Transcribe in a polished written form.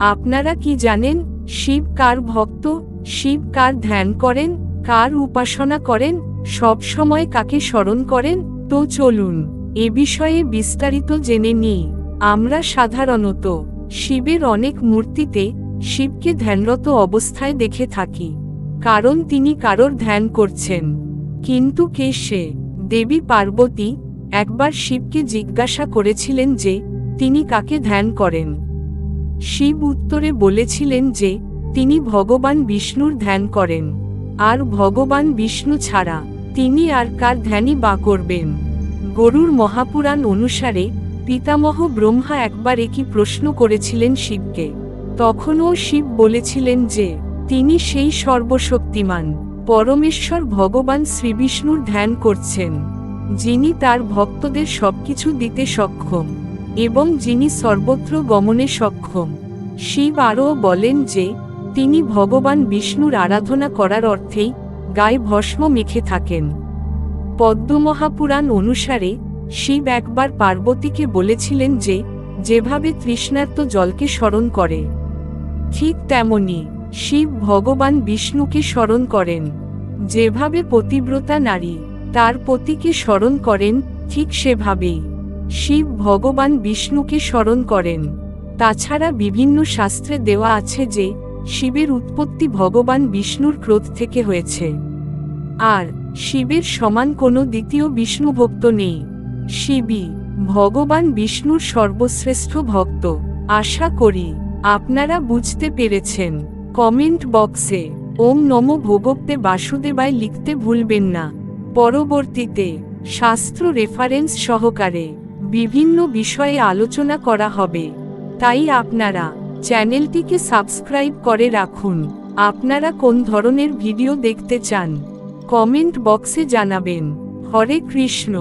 আপনারা কি জানেন শিব কার ভক্ত, শিব কার ধ্যান করেন, কার উপাসনা করেন, সব সময় কাকে স্মরণ করেন? তো চলুন এ বিষয়ে বিস্তারিত জেনে নিই। আমরা সাধারণত শিবের অনেক মূর্তিতে শিবকে ধ্যানরত অবস্থায় দেখে থাকি, কারণ তিনি কারোর ধ্যান করছেন। কিন্তু কে সে? দেবী পার্বতী একবার শিবকে জিজ্ঞাসা করেছিলেন যে তিনি কাকে ধ্যান করেন। শিব উত্তরে বলেছিলেন যে তিনি ভগবান বিষ্ণুর ধ্যান করেন, আর ভগবান বিষ্ণু ছাড়া তিনি আর কার ধ্যানই বা করবেন। গরুড় মহাপুরাণ অনুসারে পিতামহ ব্রহ্মা একবার একই প্রশ্ন করেছিলেন শিবকে। তখনও শিব বলেছিলেন যে তিনি সেই সর্বশক্তিমান পরমেশ্বর ভগবান শ্রীবিষ্ণুর ধ্যান করছেন, যিনি তার ভক্তদের সবকিছু দিতে সক্ষম এবং যিনি সর্বত্র গমনে সক্ষম। শিব আরও বলেন যে তিনি ভগবান বিষ্ণুর আরাধনা করার অর্থেই গায়ে ভস্ম মেখে থাকেন। পদ্মমহাপুরাণ অনুসারে শিব একবার পার্বতীকে বলেছিলেন যে যেভাবে তৃষ্ণার্ত জলকে স্মরণ করে, ঠিক তেমনি শিব ভগবান বিষ্ণুকে স্মরণ করেন। যেভাবে পতিব্রতা নারী তার পতিকে স্মরণ করেন, ঠিক সেভাবেই শিব ভগবান বিষ্ণুকে স্মরণ করেন। তাছাড়া বিভিন্ন শাস্ত্রে দেওয়া আছে যে শিবের উৎপত্তি ভগবান বিষ্ণুর ক্রোধ থেকে হয়েছে, আর শিবের সমান কোনো দ্বিতীয় বিষ্ণুভক্ত নেই। শিবই ভগবান বিষ্ণুর সর্বশ্রেষ্ঠ ভক্ত। আশা করি আপনারা বুঝতে পেরেছেন। কমেন্ট বক্সে ওম নমো ভগবতে বাসুদেবায় লিখতে ভুলবেন না। পরবর্তীতে শাস্ত্র রেফারেন্স সহকারে বিভিন্ন বিষয়ে আলোচনা করা হবে, তাই আপনারা চ্যানেলটিকে সাবস্ক্রাইব করে রাখুন। আপনারা কোন ধরনের ভিডিও দেখতে চান কমেন্ট বক্সে জানাবেন। হরে কৃষ্ণ।